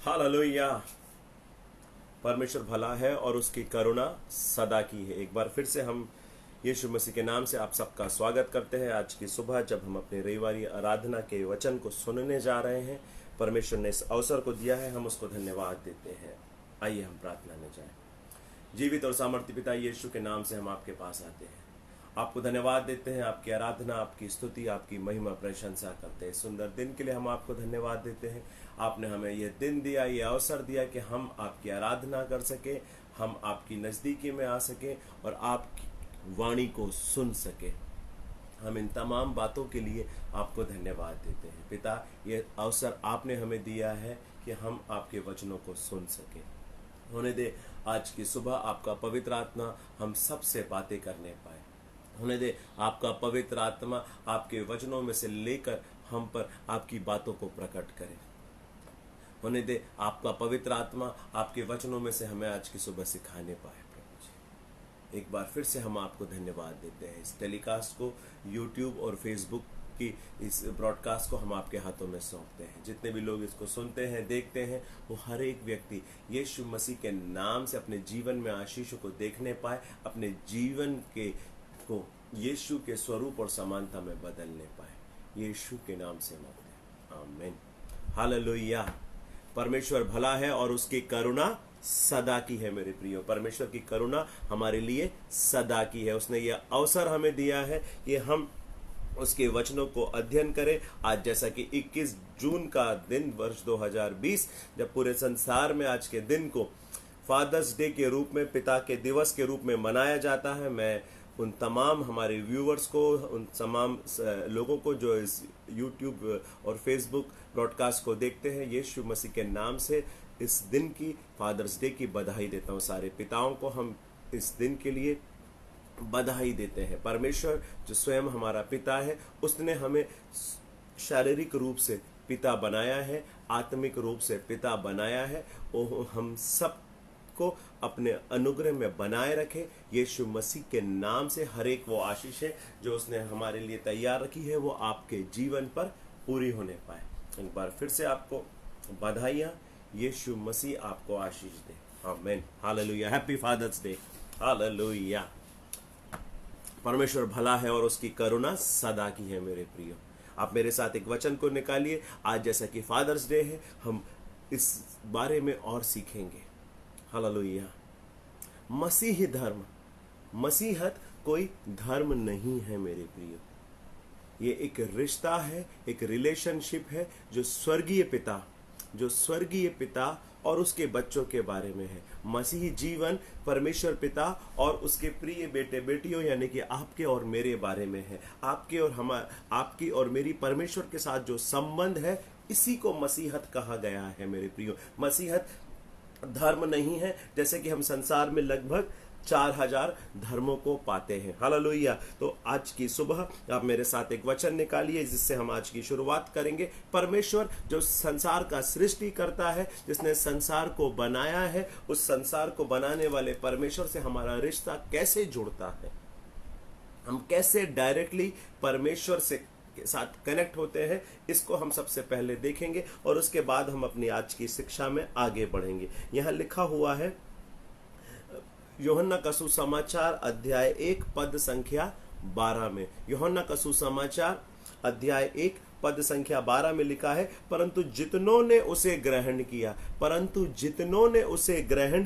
Hallelujah. परमेश्वर भला है और उसकी करुणा सदा की है। एक बार फिर से हम यीशु मसीह के नाम से आप सबका स्वागत करते हैं। आज की सुबह जब हम अपने रविवारी आराधना के वचन को सुनने जा रहे हैं, परमेश्वर ने इस अवसर को दिया है, हम उसको धन्यवाद देते हैं। आइए हम प्रार्थना में जाएं। जीवित और सामर्थ्य पिता यीशु के नाम से हम आपके पास आते हैं, आपको धन्यवाद देते हैं, आपकी आराधना, आपकी स्तुति, आपकी महिमा प्रशंसा करते हैं। सुंदर दिन के लिए हम आपको धन्यवाद देते हैं। आपने हमें यह दिन दिया, यह अवसर दिया कि हम आपकी आराधना कर सके, हम आपकी नज़दीकी में आ सके और आपकी वाणी को सुन सके। हम इन तमाम बातों के लिए आपको धन्यवाद देते हैं। पिता, ये अवसर आपने हमें दिया है कि हम आपके वचनों को सुन सके। होने दे आज की सुबह आपका पवित्र आत्मा हम सबसे बातें करने पाए। होने दे आपका पवित्र आत्मा आपके वचनों में से लेकर हम पर आपकी बातों को प्रकट करे। होने दे आपका पवित्र आत्मा आपके वचनों में से हमें आज की सुबह सिखाने पाए। प्रभु जी, एक बार फिर से हम आपको धन्यवाद देते हैं। इस टेलीकास्ट को, यूट्यूब और फेसबुक की इस ब्रॉडकास्ट को हम आपके हाथों में सौंपते हैं। जितने भी लोग इसको सुनते हैं, देखते हैं, वो हर एक व्यक्ति यीशु मसीह के नाम से अपने जीवन में आशीषों को देखने पाए, अपने जीवन के को यीशु के स्वरूप और समानता में बदलने पाए। यीशु के नाम से मांगते हैं, आमीन। हालेलुया। परमेश्वर भला है और उसकी करुणा सदा की है। मेरे प्रियो, परमेश्वर की करुणा हमारे लिए सदा की है। उसने यह अवसर हमें दिया है कि हम उसके वचनों को अध्ययन करें। आज जैसा कि 21 जून का दिन वर्ष 2020, जब पूरे संसार में आज के दिन को फादर्स डे के रूप में, पिता के दिवस के रूप में मनाया जाता है, मैं उन तमाम हमारे व्यूवर्स को, उन तमाम लोगों को जो इस यूट्यूब और फेसबुक ब्रॉडकास्ट को देखते हैं, यीशु मसीह के नाम से इस दिन की, फादर्स डे की बधाई देता हूँ। सारे पिताओं को हम इस दिन के लिए बधाई देते हैं। परमेश्वर जो स्वयं हमारा पिता है, उसने हमें शारीरिक रूप से पिता बनाया है, आत्मिक रूप से पिता बनाया है। वो हम सब को अपने अनुग्रह में बनाए रखे। यीशु मसीह के नाम से हर एक वो आशीष है जो उसने हमारे लिए तैयार रखी है, वो आपके जीवन पर पूरी होने पाए। एक बार फिर से आपको बधाइयां। यीशु मसीह आपको आशीष दे। आमीन। हालेलुया। Happy Father's Day. हालेलुया। परमेश्वर भला है और उसकी करुणा सदा की है। मेरे प्रियो, आप मेरे साथ एक वचन को निकालिए। आज जैसा कि फादर्स डे है, हम इस बारे में और सीखेंगे। हालेलुया। मसीही धर्म, मसीहत कोई धर्म नहीं है मेरे प्रियो। ये एक रिश्ता है, एक रिलेशनशिप है जो स्वर्गीय पिता और उसके बच्चों के बारे में है। मसीही जीवन परमेश्वर पिता और उसके प्रिय बेटे बेटियों यानी कि आपके और मेरे बारे में है। आपकी और मेरी परमेश्वर के साथ जो संबंध है, इसी को मसीहत कहा गया है। मेरे प्रियो, मसीहत धर्म नहीं है, जैसे कि हम संसार में लगभग 4000 धर्मों को पाते हैं। हालेलुया। तो आज की सुबह आप मेरे साथ एक वचन निकालिए जिससे हम आज की शुरुआत करेंगे। परमेश्वर जो संसार का सृष्टि करता है, जिसने संसार को बनाया है, उस संसार को बनाने वाले परमेश्वर से हमारा रिश्ता कैसे जुड़ता है, हम कैसे डायरेक्टली परमेश्वर से के साथ कनेक्ट होते हैं, इसको हम सबसे पहले देखेंगे और उसके बाद हम अपनी आज की शिक्षा में आगे बढ़ेंगे। यहाँ लिखा हुआ है यूहन्ना का सुसमाचार अध्याय 1 पद संख्या 12 में। यूहन्ना का सुसमाचार अध्याय 1 पद संख्या 12 में लिखा है, परंतु जितनों ने उसे ग्रहण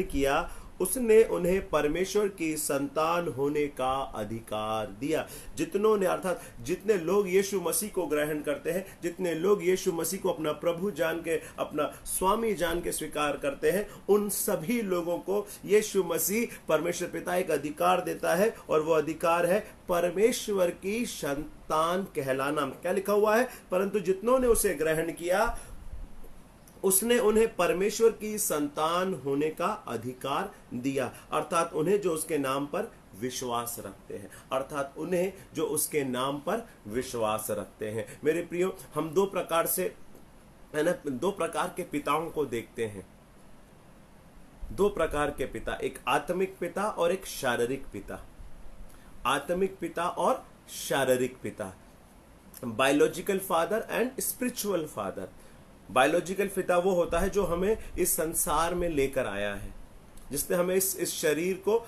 किया उसने उन्हें परमेश्वर की संतान होने का अधिकार दिया। जितनों ने, अर्थात जितने लोग यीशु मसीह को ग्रहण करते हैं, जितने लोग यीशु मसीह को अपना प्रभु जान के, अपना स्वामी जान के स्वीकार करते हैं, उन सभी लोगों को यीशु मसीह परमेश्वर पिता एक अधिकार देता है और वो अधिकार है परमेश्वर की संतान कहलाना। क्या लिखा हुआ है? परंतु जितनों ने उसे ग्रहण किया उसने उन्हें परमेश्वर की संतान होने का अधिकार दिया, अर्थात उन्हें जो उसके नाम पर विश्वास रखते हैं, अर्थात उन्हें जो उसके नाम पर विश्वास रखते हैं। मेरे प्रियो, हम दो प्रकार के पिताओं को देखते हैं। दो प्रकार के पिता, एक आत्मिक पिता और एक शारीरिक पिता। आत्मिक पिता और शारीरिक पिता, biological father and spiritual father. Biological पिता वो होता है जो हमें इस संसार में लेकर आया है, जिसने हमें इस शरीर को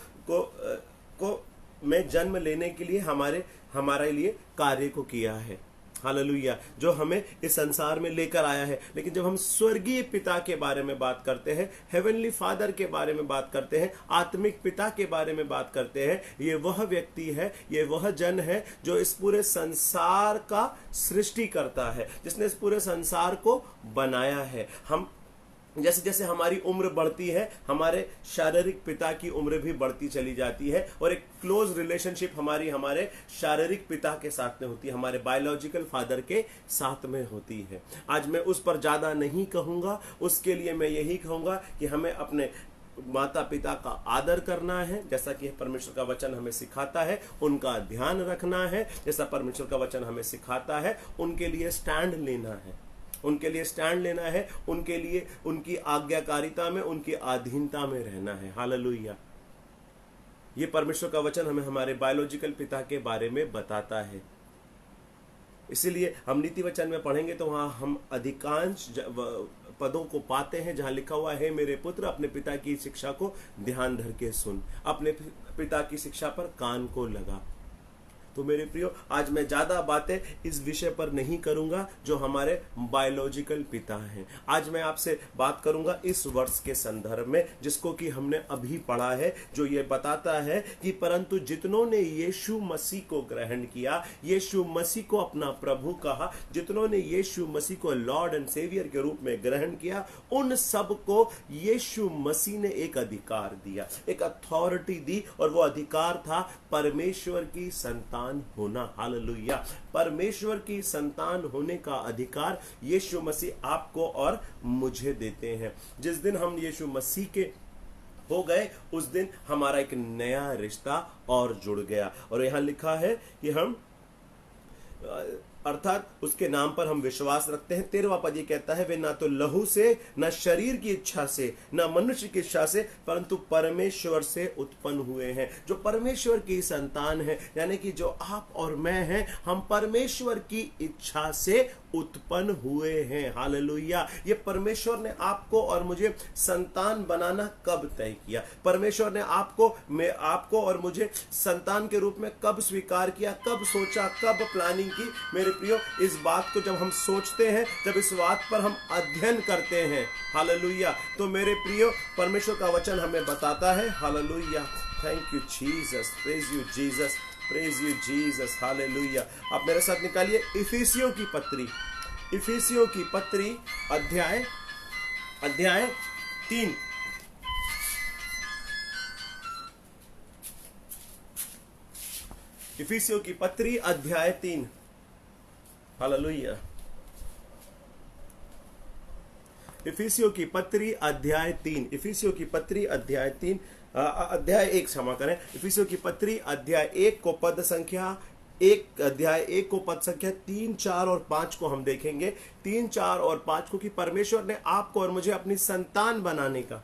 में जन्म लेने के लिए हमारे लिए कार्य को किया है। हालेलुया, जो हमें इस संसार में लेकर आया है। लेकिन जब हम स्वर्गीय पिता के बारे में बात करते हैं, हेवनली फादर के बारे में बात करते हैं, आत्मिक पिता के बारे में बात करते हैं, ये वह व्यक्ति है, ये वह जन है जो इस पूरे संसार का सृष्टि करता है, जिसने इस पूरे संसार को बनाया है। हम जैसे जैसे हमारी उम्र बढ़ती है, हमारे शारीरिक पिता की उम्र भी बढ़ती चली जाती है, और एक क्लोज रिलेशनशिप हमारे शारीरिक पिता के साथ में होती है, हमारे बायोलॉजिकल फादर के साथ में होती है। आज मैं उस पर ज्यादा नहीं कहूंगा, उसके लिए मैं यही कहूंगा कि हमें अपने माता पिता का आदर करना है, जैसा कि परमेश्वर का वचन हमें सिखाता है, उनका ध्यान रखना है, जैसा परमेश्वर का वचन हमें सिखाता है, उनके लिए स्टैंड लेना है, उनके लिए स्टैंड लेना है, उनके लिए उनकी आज्ञाकारिता में, उनकी अधीनता में रहना है। हालेलुया, ये परमेश्वर का वचन हमें हमारे बायोलॉजिकल पिता के बारे में बताता है। इसीलिए हम नीति वचन में पढ़ेंगे तो वहां हम अधिकांश पदों को पाते हैं जहां लिखा हुआ है, मेरे पुत्र अपने पिता की शिक्षा को ध्यान धर के सुन, अपने पिता की शिक्षा पर कान को लगा। तो मेरे प्रियो, आज मैं ज्यादा बातें इस विषय पर नहीं करूंगा जो हमारे बायोलॉजिकल पिता हैं। आज मैं आपसे बात करूंगा इस वर्ष के संदर्भ में, जिसको कि हमने अभी पढ़ा है, जो ये बताता है कि परंतु जितनों ने यीशु मसीह को ग्रहण किया, यीशु मसीह को अपना प्रभु कहा, जितनों ने यीशु मसीह को लॉर्ड एंड सेवियर के रूप में ग्रहण किया, उन सब को यीशु मसीह ने एक अधिकार दिया, एक अथॉरिटी दी, और वो अधिकार था परमेश्वर की संतान होना। हालेलुया, परमेश्वर की संतान होने का अधिकार यीशु मसीह आपको और मुझे देते हैं। जिस दिन हम यीशु मसीह के हो गए, उस दिन हमारा एक नया रिश्ता और जुड़ गया। और यहां लिखा है कि हम अर्थात उसके नाम पर हम विश्वास रखते हैं। 13वां पद ये कहता है, वे ना तो लहू से, न शरीर की इच्छा से, न मनुष्य की इच्छा से, परंतु परमेश्वर से उत्पन्न हुए हैं। जो परमेश्वर की संतान है, यानी कि जो आप और मैं हैं, हम परमेश्वर की इच्छा से उत्पन्न हुए हैं। हालेलुया, ये परमेश्वर ने आपको और मुझे संतान बनाना कब तय किया? परमेश्वर ने आपको और मुझे संतान के रूप में कब स्वीकार किया, कब सोचा, कब प्लानिंग की? मेरे प्रियो, इस बात को जब हम सोचते हैं, जब इस बात पर हम अध्ययन करते हैं, हालेलुया, तो मेरे प्रियो, परमेश्वर का वचन हमें बताता है। Hallelujah, thank you Jesus, praise you Jesus, praise you Jesus, hallelujah. आप मेरे साथ निकालिए इफिसियों की पत्री, इफिसियों की पत्री अध्याय 3। इफिसियों की पत्री अध्याय 3। हालेलुया, इफिसियों की पत्री अध्याय 3, इफिसियों की पत्री अध्याय 3, अध्याय 1 क्षमा करें। इफिसियों की पत्री अध्याय 1 को पद संख्या 1, अध्याय 1 को पद संख्या 3, 4 और 5 को हम देखेंगे। 3, 4 और 5 को कि परमेश्वर ने आपको और मुझे अपनी संतान बनाने का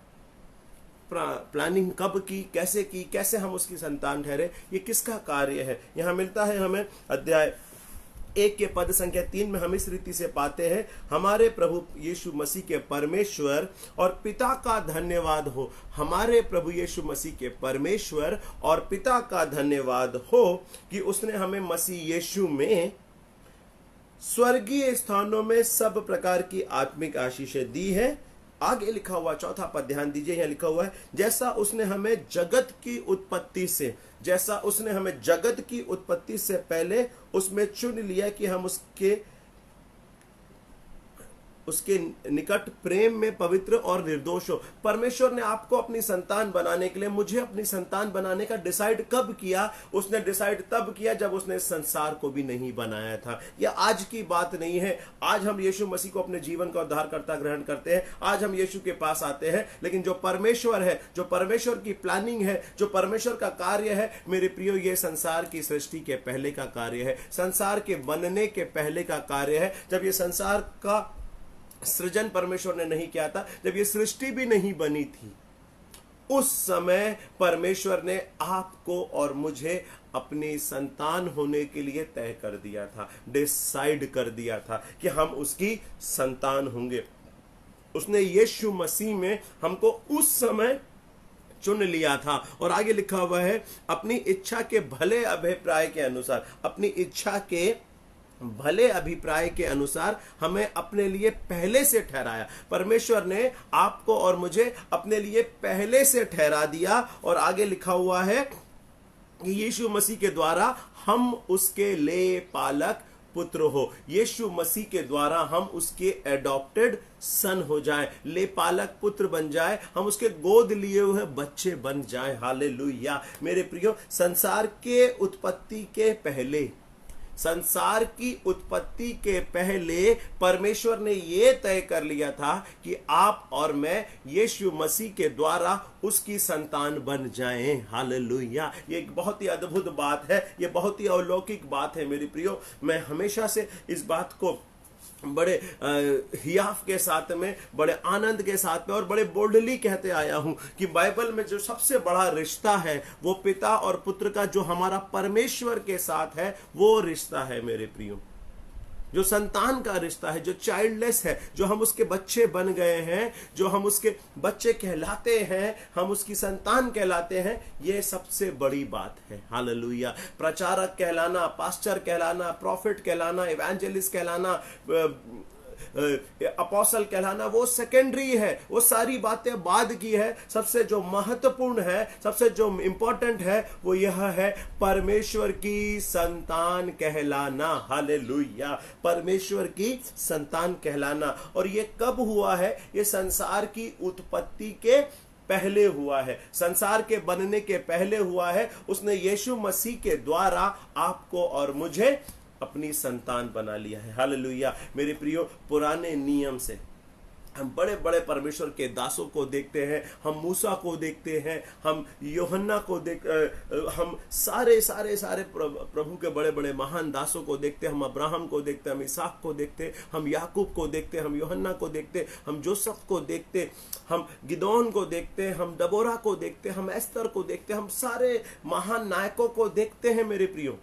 प्लानिंग कब की, कैसे हम उसकी संतान ठहरे, ये किसका कार्य है। यहां मिलता है हमें अध्याय 1 के पद संख्या 3 में हम इस रीति से पाते हैं, हमारे प्रभु यीशु मसीह के परमेश्वर और पिता का धन्यवाद हो। हमारे प्रभु यीशु मसीह के परमेश्वर और पिता का धन्यवाद हो कि उसने हमें मसीह यीशु में स्वर्गीय स्थानों में सब प्रकार की आत्मिक आशीषें दी है। आगे लिखा हुआ 4वां पद ध्यान दीजिए, यहां लिखा हुआ है, जैसा उसने हमें जगत की उत्पत्ति से पहले उसमें चुन लिया कि हम उसके निकट प्रेम में पवित्र और निर्दोष हो। परमेश्वर ने आपको अपनी संतान बनाने के लिए, मुझे अपनी संतान बनाने का डिसाइड कब किया? उसने डिसाइड तब किया जब उसने इस संसार को भी नहीं बनाया था। यह आज की बात नहीं है। आज हम यीशु मसीह को अपने जीवन का उद्धारकर्ता ग्रहण करते हैं, आज हम यीशु के पास आते हैं, लेकिन जो परमेश्वर है, जो परमेश्वर की प्लानिंग है, जो परमेश्वर का कार्य है, मेरे प्रियो, ये संसार की सृष्टि के पहले का कार्य है, संसार के बनने के पहले का कार्य है। जब ये संसार का सृजन परमेश्वर ने नहीं किया था, जब ये सृष्टि भी नहीं बनी थी, उस समय परमेश्वर ने आपको और मुझे अपनी संतान होने के लिए तय कर दिया था, डिसाइड कर दिया था कि हम उसकी संतान होंगे। उसने यीशु मसीह में हमको उस समय चुन लिया था। और आगे लिखा हुआ है, अपनी इच्छा के भले अभिप्राय के अनुसार, अपनी इच्छा के भले अभिप्राय के अनुसार हमें अपने लिए पहले से ठहराया। परमेश्वर ने आपको और मुझे अपने लिए पहले से ठहरा दिया। और आगे लिखा हुआ है कि यीशु मसीह के द्वारा हम उसके ले पालक पुत्र हो। यीशु मसीह के द्वारा हम उसके एडॉप्टेड सन हो जाएं, ले पालक पुत्र बन जाए, हम उसके गोद लिए हुए बच्चे बन जाएं। हालेलुया। मेरे प्रियो, संसार के उत्पत्ति के पहले, संसार की उत्पत्ति के पहले परमेश्वर ने यह तय कर लिया था कि आप और मैं यीशु मसीह के द्वारा उसकी संतान बन जाएं। हालेलुया। ये एक बहुत ही अद्भुत बात है, ये बहुत ही अलौकिक बात है मेरे प्रियो। मैं हमेशा से इस बात को बड़े हियाफ के साथ में, बड़े आनंद के साथ में और बड़े बोल्डली कहते आया हूं कि बाइबल में जो सबसे बड़ा रिश्ता है वो पिता और पुत्र का जो हमारा परमेश्वर के साथ है वो रिश्ता है मेरे प्रियो। जो संतान का रिश्ता है, जो चाइल्डलेस है, जो हम उसके बच्चे बन गए हैं, जो हम उसके बच्चे कहलाते हैं, हम उसकी संतान कहलाते हैं, ये सबसे बड़ी बात है। हालेलुया। प्रचारक कहलाना, पास्टर कहलाना, प्रॉफिट कहलाना, इवेंजलिस्ट कहलाना, अपोस्टल कहलाना वो सेकेंडरी है, वो सारी बातें बाद की है। सबसे जो महत्वपूर्ण है, सबसे जो इंपॉर्टेंट है वो यह है परमेश्वर की संतान कहलाना। हालेलुया। परमेश्वर की संतान कहलाना। और ये कब हुआ है? ये संसार की उत्पत्ति के पहले हुआ है, संसार के बनने के पहले हुआ है। उसने यीशु मसीह के द्वारा आपको और मुझे अपनी संतान बना लिया है। हालेलुया। मेरे प्रियो, पुराने नियम से हम बड़े बड़े परमेश्वर के दासों को देखते हैं, हम मूसा को देखते हैं, हम यूहन्ना को हम सारे सारे सारे प्रभु के बड़े बड़े महान दासों को देखते हैं। हम अब्राहम को देखते हैं, हम इसहाक को देखते हैं, हम याकूब को देखते हैं, हम यूहन्ना को देखते हैं, हम जोसेफ को देखते हैं, हम गिदोन को देखते हैं, हम दबोरा को देखते हैं, हम एस्तर को देखते हैं, हम सारे महान नायकों को देखते हैं मेरे प्रियो।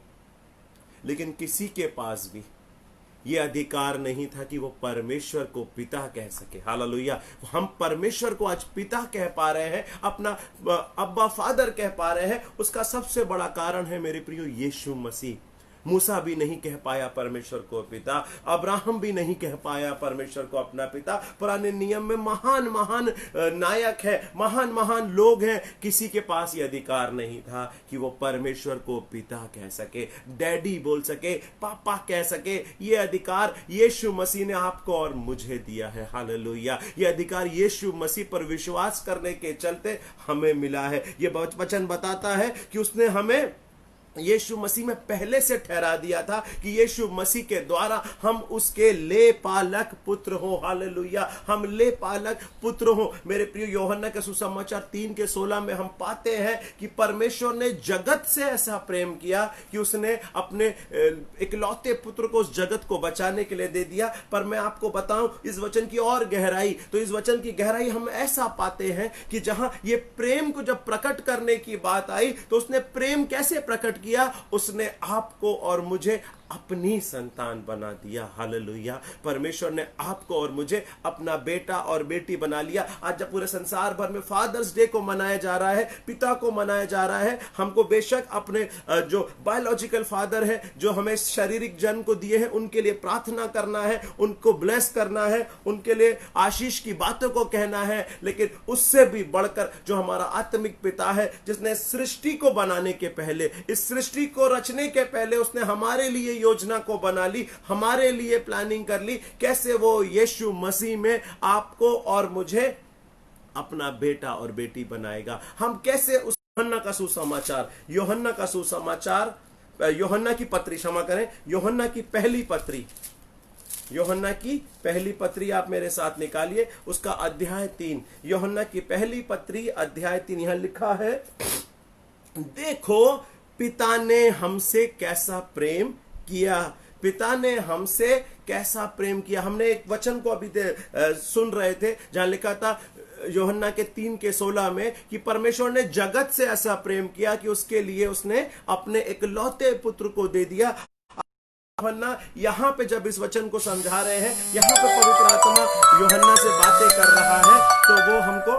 लेकिन किसी के पास भी यह अधिकार नहीं था कि वो परमेश्वर को पिता कह सके। हालेलुया। हम परमेश्वर को आज पिता कह पा रहे हैं, अपना अब्बा फादर कह पा रहे हैं, उसका सबसे बड़ा कारण है मेरे प्रियो यीशु मसीह। मूसा भी नहीं कह पाया परमेश्वर को पिता, अब्राहम भी नहीं कह पाया परमेश्वर को अपना पिता। पुराने नियम में महान महान नायक है, महान महान लोग हैं, किसी के पास ये अधिकार नहीं था कि वो परमेश्वर को पिता कह सके, डैडी बोल सके, पापा कह सके। ये अधिकार यीशु मसीह ने आपको और मुझे दिया है। हालेलुया। ये अधिकार यीशु मसीह पर विश्वास करने के चलते हमें मिला है। ये वचन बताता है कि उसने हमें यीशु मसीह में पहले से ठहरा दिया था कि यीशु मसीह के द्वारा हम उसके ले पालक पुत्र हो। हालेलुया। हम ले पालक पुत्र हो। मेरे प्रिय, यूहन्ना के सुसमाचार 3:16 में हम पाते हैं कि परमेश्वर ने जगत से ऐसा प्रेम किया कि उसने अपने इकलौते पुत्र को उस जगत को बचाने के लिए दे दिया। पर मैं आपको बताऊं इस वचन की और गहराई, तो इस वचन की गहराई हम ऐसा पाते हैं कि जहां ये प्रेम को जब प्रकट करने की बात आई तो उसने प्रेम कैसे प्रकट किया? उसने आपको और मुझे अपनी संतान बना दिया। हालेलुया। परमेश्वर ने आपको और मुझे अपना बेटा और बेटी बना लिया। आज जब पूरे संसार भर में फादर्स डे को मनाया जा रहा है, पिता को मनाया जा रहा है, हमको बेशक अपने जो बायोलॉजिकल फादर है, जो हमें शारीरिक जन्म को दिए हैं, उनके लिए प्रार्थना करना है, उनको ब्लेस करना है, उनके लिए आशीष की बातों को कहना है। लेकिन उससे भी बढ़कर जो हमारा आत्मिक पिता है, जिसने सृष्टि को बनाने के पहले, इस सृष्टि को रचने के पहले उसने हमारे लिए योजना को बना ली, हमारे लिए प्लानिंग कर ली, कैसे वो यीशु मसीह में आपको और मुझे अपना बेटा और बेटी बनाएगा। हम कैसे उस यूहन्ना का सुसमाचार, यूहन्ना का सुसमाचार, यूहन्ना की पत्री, क्षमा करें, यूहन्ना की पहली पत्री, यूहन्ना की पहली पत्री आप मेरे साथ निकालिए, उसका अध्याय 3, यूहन्ना की पहली पत्री अध्याय 3, यहां लिखा है, देखो पिता ने हमसे कैसा प्रेम किया पिता ने हमसे कैसा प्रेम किया। हमने एक वचन को अभी सुन रहे थे जहां लिखा था यूहन्ना के 3:16 में कि परमेश्वर ने जगत से ऐसा प्रेम किया कि उसके लिए उसने अपने इकलौते पुत्र को दे दिया। यूहन्ना यहाँ पे जब इस वचन को समझा रहे हैं, यहाँ पे पवित्र आत्मा यूहन्ना से बातें कर रहा है, तो वो हमको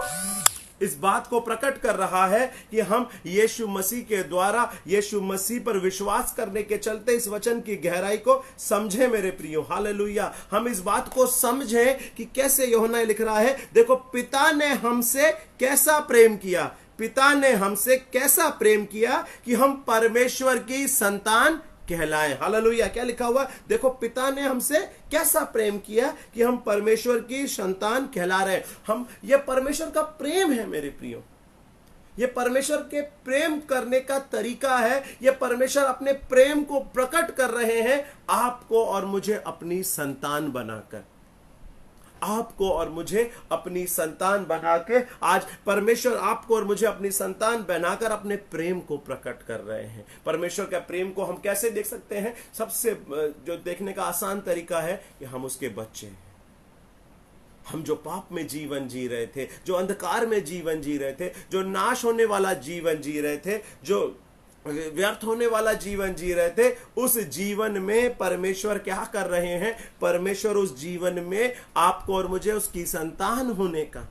इस बात को प्रकट कर रहा है कि हम यीशु मसीह के द्वारा यीशु मसीह पर विश्वास करने के चलते इस वचन की गहराई को समझें मेरे प्रियो। हालेलुया। हम इस बात को समझें कि कैसे यूहन्ना लिख रहा है, देखो पिता ने हमसे कैसा प्रेम किया, पिता ने हमसे कैसा प्रेम किया कि हम परमेश्वर की संतान कहलाएं। हालेलुया। क्या लिखा हुआ, देखो पिता ने हमसे कैसा प्रेम किया कि हम परमेश्वर की संतान कहला रहे हैं। हम, ये परमेश्वर का प्रेम है मेरे प्रियो, ये परमेश्वर के प्रेम करने का तरीका है। ये परमेश्वर अपने प्रेम को प्रकट कर रहे हैं आपको और मुझे अपनी संतान बनाकर, आपको और मुझे अपनी संतान बना के आज परमेश्वर आपको और मुझे अपनी संतान बनाकर अपने प्रेम को प्रकट कर रहे हैं। परमेश्वर का प्रेम को हम कैसे देख सकते हैं? सबसे जो देखने का आसान तरीका है कि हम उसके बच्चे हैं। हम जो पाप में जीवन जी रहे थे, जो अंधकार में जीवन जी रहे थे, जो नाश होने वाला जीवन जी रहे थे, जो व्यर्थ होने वाला जीवन जी रहे थे, उस जीवन में परमेश्वर क्या कर रहे हैं? परमेश्वर उस जीवन में आपको और मुझे उसकी संतान होने का,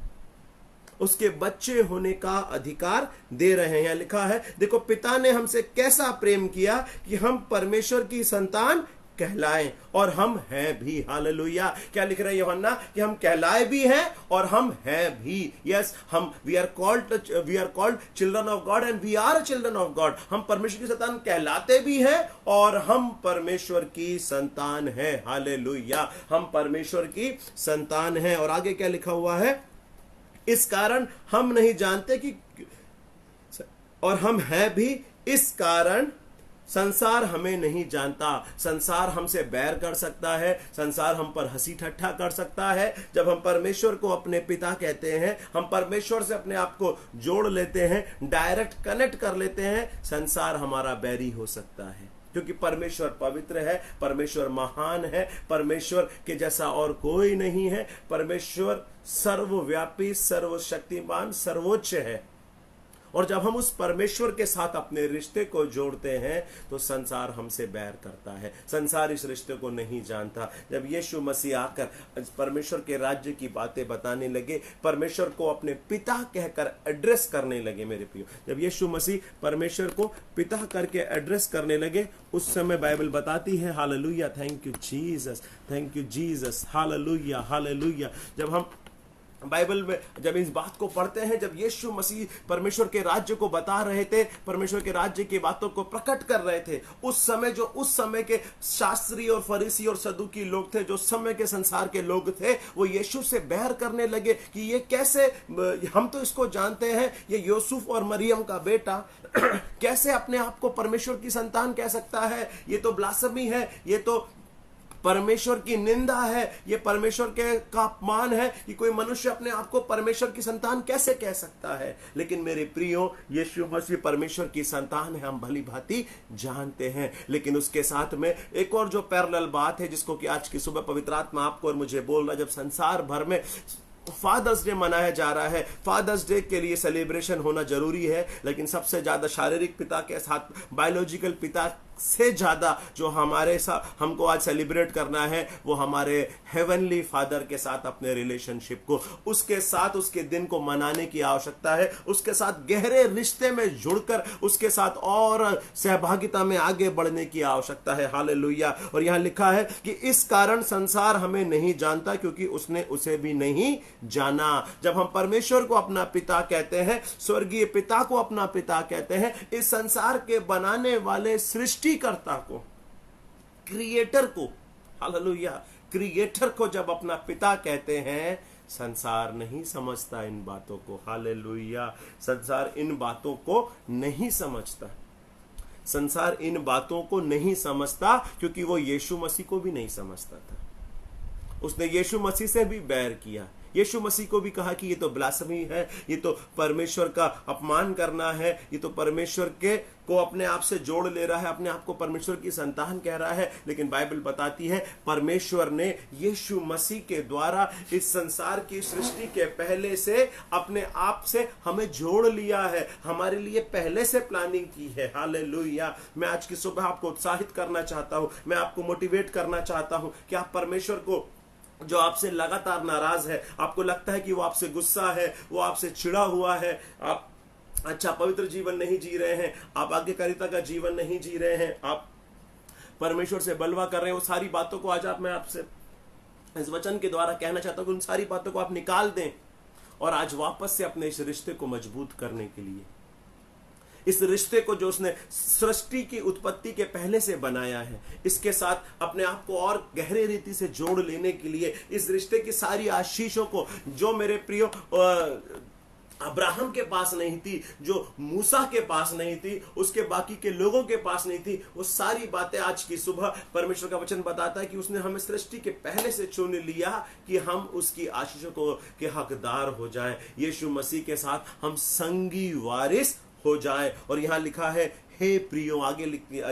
उसके बच्चे होने का अधिकार दे रहे हैं। लिखा है, देखो पिता ने हमसे कैसा प्रेम किया कि हम परमेश्वर की संतान कहलाएं और हम हैं भी। हालेलुया। क्या लिख रहे हैं यूहन्ना कि हम कहलाए भी हैं और हम हैं भी। यस, हम we are called children of God and we are children of God. हम परमेश्वर की संतान कहलाते भी हैं और हम परमेश्वर की संतान हैं। हालेलुया। हम परमेश्वर की संतान हैं। और आगे क्या लिखा हुआ है, इस कारण हम नहीं जानते कि, और हम हैं भी, इस कारण संसार हमें नहीं जानता। संसार हमसे बैर कर सकता है, संसार हम पर हंसी ठट्ठा कर सकता है। जब हम परमेश्वर को अपने पिता कहते हैं, हम परमेश्वर से अपने आप को जोड़ लेते हैं, डायरेक्ट कनेक्ट कर लेते हैं, संसार हमारा बैरी हो सकता है। क्योंकि परमेश्वर पवित्र है, परमेश्वर महान है, परमेश्वर के जैसा और कोई नहीं है। परमेश्वर सर्वव्यापी, सर्वशक्तिमान, सर्वोच्च है। और जब हम उस परमेश्वर के साथ अपने रिश्ते को जोड़ते हैं तो संसार हमसे बैर करता है, संसार इस रिश्ते को नहीं जानता। जब यीशु मसीह आकर परमेश्वर के राज्य की बातें बताने लगे, परमेश्वर को अपने पिता कहकर एड्रेस करने लगे मेरे प्रियो, जब यीशु मसीह परमेश्वर को पिता करके एड्रेस करने लगे, उस समय बाइबल बताती है, hallelujah, thank you Jesus, thank you Jesus, hallelujah, hallelujah. जब हम बाइबल में जब इस बात को पढ़ते हैं, जब यीशु मसीह परमेश्वर के राज्य को बता रहे थे, परमेश्वर के राज्य की बातों को प्रकट कर रहे थे, उस समय जो उस समय के शास्त्री और फरीसी और सदूकी लोग थे, जो समय के संसार के लोग थे, वो यीशु से बैर करने लगे कि ये कैसे, हम तो इसको जानते हैं, ये यूसुफ और मरियम का बेटा कैसे अपने आप को परमेश्वर की संतान कह सकता है? ये तो ब्लास्फेमी है, ये तो परमेश्वर की निंदा है, ये परमेश्वर के का अपमान है कि कोई मनुष्य अपने आप को परमेश्वर की संतान कैसे कह सकता है। लेकिन मेरे प्रियो, यीशु मसीह परमेश्वर की संतान है, हम भली भांति जानते हैं। लेकिन उसके साथ में एक और जो पैरेलल बात है, जिसको कि आज की सुबह पवित्र आत्मा आपको और मुझे बोल रहा है, जब संसार भर में फादर्स डे मनाया जा रहा है, फादर्स डे के लिए सेलिब्रेशन होना जरूरी है, लेकिन सबसे ज्यादा शारीरिक पिता के साथ, बायोलॉजिकल पिता से ज्यादा जो हमारे साथ हमको आज सेलिब्रेट करना है, वो हमारे हेवनली फादर के साथ अपने रिलेशनशिप को, उसके साथ उसके दिन को मनाने की आवश्यकता है, उसके साथ गहरे रिश्ते में जुड़कर उसके साथ और सहभागिता में आगे बढ़ने की आवश्यकता है। हालेलुया। और यहां लिखा है कि इस कारण संसार हमें नहीं जानता, क्योंकि उसने उसे भी नहीं जाना। जब हम परमेश्वर को अपना पिता कहते हैं, स्वर्गीय पिता को अपना पिता कहते हैं, इस संसार के बनाने वाले सृष्टिकर्ता को, क्रिएटर को, हालेलुया, क्रिएटर को जब अपना पिता कहते हैं, संसार नहीं समझता इन बातों को। हालेलुया। संसार इन बातों को नहीं समझता, संसार इन बातों को नहीं समझता, क्योंकि वो यीशु मसीह को भी नहीं समझता था। उसने यीशु मसीह से भी बैर किया, यीशु मसीह को भी कहा कि ये तो ब्लास्फेमी है, ये तो परमेश्वर का अपमान करना है, ये तो परमेश्वर के को अपने आप से जोड़ ले रहा है, अपने आप को परमेश्वर की संतान कह रहा है। लेकिन बाइबल बताती है परमेश्वर ने यीशु मसीह के द्वारा इस संसार की सृष्टि के पहले से अपने आप से हमें जोड़ लिया है, हमारे लिए पहले से प्लानिंग की है। हालेलुया। मैं आज की सुबह आपको उत्साहित करना चाहता हूं, मैं आपको मोटिवेट करना चाहता हूं कि आप परमेश्वर को, जो आपसे लगातार नाराज है, आपको लगता है कि वो आपसे गुस्सा है, वो आपसे चिढ़ा हुआ है, आप अच्छा पवित्र जीवन नहीं जी रहे हैं, आप आज्ञाकारिता का जीवन नहीं जी रहे हैं, आप परमेश्वर से बलवा कर रहे हैं, वो सारी बातों को आज मैं आपसे इस वचन के द्वारा कहना चाहता हूं कि उन सारी बातों को आप निकाल दें और आज वापस से अपने इस रिश्ते को मजबूत करने के लिए, इस रिश्ते को जो उसने सृष्टि की उत्पत्ति के पहले से बनाया है, इसके साथ अपने आप को और गहरे रीति से जोड़ लेने के लिए, इस रिश्ते की सारी आशीषों को जो मेरे प्रियो अब्राहम के पास नहीं थी, जो मूसा के पास नहीं थी, उसके बाकी के लोगों के पास नहीं थी, वो सारी बातें आज की सुबह परमेश्वर का वचन बताता है कि उसने हमें सृष्टि के पहले से चुन लिया कि हम उसकी आशीषों को के हकदार हो जाएं, यीशु मसीह के साथ हम संगी वारिस हो जाए। और यहां लिखा है हे प्रियो, आगे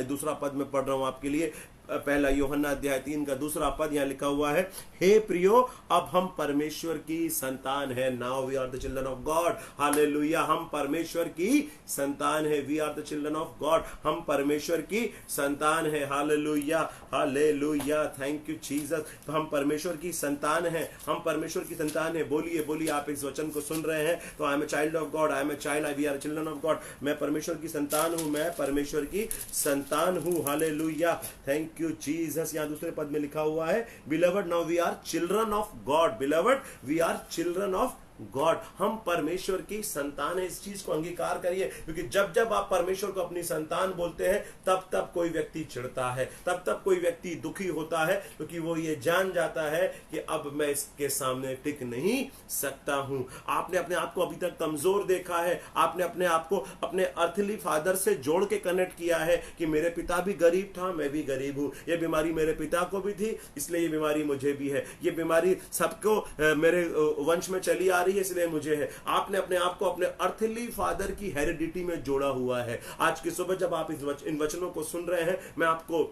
दूसरा पद में पढ़ रहा हूं आपके लिए, पहला यूहन्ना अध्याय 3 का दूसरा पद, यहां लिखा हुआ है हे प्रियो अब हम परमेश्वर की संतान है। Now we are the children of God. हालेलुया। हम परमेश्वर की संतान है। We are the children of God. हम परमेश्वर की संतान है। हालेलुया, हालेलुया, थैंक यू जीसस। तो हम परमेश्वर की संतान है, हम परमेश्वर की संतान है। बोलिए बोलिए, आप इस वचन को सुन रहे हैं तो I am a child of God, I am a child, we are children of God. मैं परमेश्वर की संतान हूं, मैं परमेश्वर की संतान हूं। हालेलुया, थैंक यू जीसस। यहां दूसरे पद में लिखा हुआ है beloved now we are children of God. Beloved we are children of God. हम परमेश्वर की संतान है। इस चीज को अंगीकार करिए, क्योंकि जब जब आप परमेश्वर को अपनी संतान बोलते हैं तब तब कोई व्यक्ति चिढ़ता है, तब तब कोई व्यक्ति दुखी होता है, क्योंकि वो ये जान जाता है कि अब मैं इसके सामने टिक नहीं सकता हूं। आपने अपने आप को अभी तक कमजोर देखा है, आपने अपने आप को अपने अर्थली फादर से जोड़ के कनेक्ट किया है कि मेरे पिता भी गरीब था, मैं भी गरीब हूं, ये बीमारी मेरे पिता को भी थी इसलिए ये बीमारी मुझे भी है, ये बीमारी सबको मेरे वंश में चली आ रही है इसलिए मुझे है। आपने अपने आप को अपने अर्थली फादर की हेरिडिटी में जोड़ा हुआ है। आज की सुबह जब आप इन वचनों को सुन रहे हैं, मैं आपको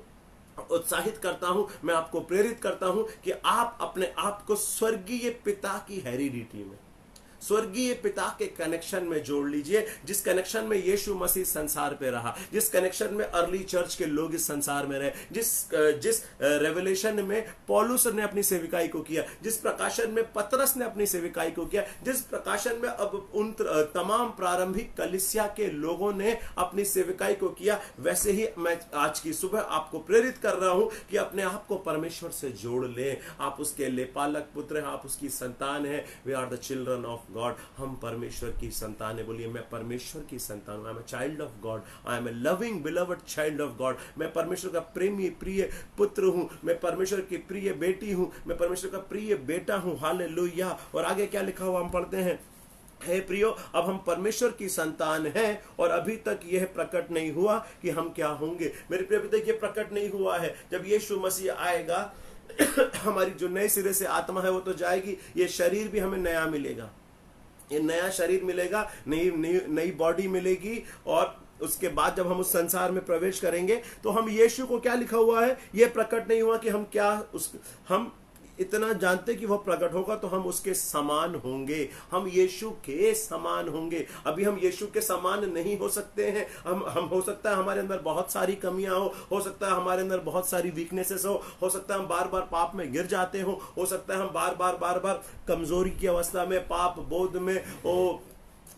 उत्साहित करता हूं, मैं आपको प्रेरित करता हूं कि आप अपने आप को स्वर्गीय पिता की हेरिडिटी में, स्वर्गीय पिता के कनेक्शन में जोड़ लीजिए, जिस कनेक्शन में यीशु मसीह संसार पे रहा, जिस कनेक्शन में अर्ली चर्च के लोग इस संसार में रहे, जिस रेवलेशन में पौलुस ने अपनी सेविकाई को किया, जिस प्रकाशन में पतरस ने अपनी सेविकाई को किया, जिस प्रकाशन में अब उन तमाम प्रारंभिक कलीसिया के लोगों ने अपनी सेविकाई को किया, वैसे ही मैं आज की सुबह आपको प्रेरित कर रहा हूं कि अपने आप को परमेश्वर से जोड़ लें। आप उसके लेपालक पुत्र हैं, आप उसकी संतान हैं। We are the children of God. हम परमेश्वर की संतान है। बोलिए मैं परमेश्वर की संतान हूं। I am a child of God, I am a loving beloved child of God. मैं परमेश्वर का प्रेमी प्रिय पुत्र हूं, मैं परमेश्वर की प्रिय बेटी हूं, मैं परमेश्वर का प्रिय बेटा हूं। हालेलुया। और आगे क्या लिखा हुआ हम पढ़ते हैं, हे प्रियो अब हम परमेश्वर की संतान हैं और अभी तक यह प्रकट नहीं हुआ कि हम क्या होंगे। मेरे प्रिय, अभी तक यह प्रकट नहीं हुआ है। जब यीशु मसीह आएगा हमारी जो नए सिरे से आत्मा है वो तो जाएगी, ये शरीर भी हमें नया मिलेगा, ये नया शरीर मिलेगा, नई बॉडी मिलेगी। और उसके बाद जब हम उस संसार में प्रवेश करेंगे तो हम यीशु को, क्या लिखा हुआ है, यह प्रकट नहीं हुआ कि हम क्या हम इतना जानते कि वह प्रकट होगा तो हम उसके समान होंगे, हम यीशु के समान होंगे। अभी हम यीशु के समान नहीं हो सकते हैं। हम हो सकता है हमारे अंदर बहुत सारी कमियां हो सकता है हमारे अंदर बहुत सारी वीकनेसेस हो सकता है हम बार बार पाप में गिर जाते हो सकता है हम बार बार कमजोरी की अवस्था में, पाप बोध में,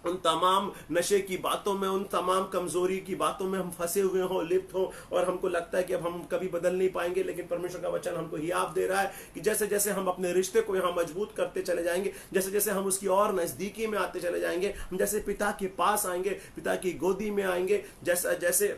उन तमाम नशे की बातों में, उन तमाम कमजोरी की बातों में हम फंसे हुए हों, लिप्त हों, और हमको लगता है कि अब हम कभी बदल नहीं पाएंगे। लेकिन परमेश्वर का वचन हमको हियाव दे रहा है कि जैसे जैसे हम अपने रिश्ते को यहाँ मजबूत करते चले जाएंगे, जैसे जैसे हम उसकी और नजदीकी में आते चले जाएंगे, हम जैसे पिता के पास आएंगे, पिता की गोदी में आएंगे, जैसे जैसे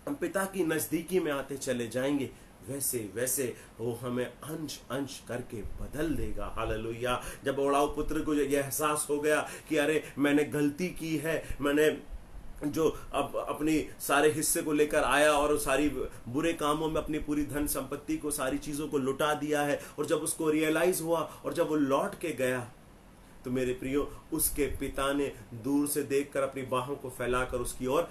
हम पिता की नजदीकी में आते चले जाएंगे, वैसे वैसे वो हमें अंश अंश करके बदल देगा। हालेलुया। जब ओढ़ाऊ पुत्र को यह एहसास हो गया कि अरे मैंने गलती की है, मैंने जो अब अपनी सारे हिस्से को लेकर आया और सारी बुरे कामों में अपनी पूरी धन संपत्ति को, सारी चीजों को लुटा दिया है, और जब उसको रियलाइज हुआ और जब वो लौट के गया तो मेरे प्रियो उसके पिता ने दूर से देखकर अपनी बाहों को फैलाकर उसकी ओर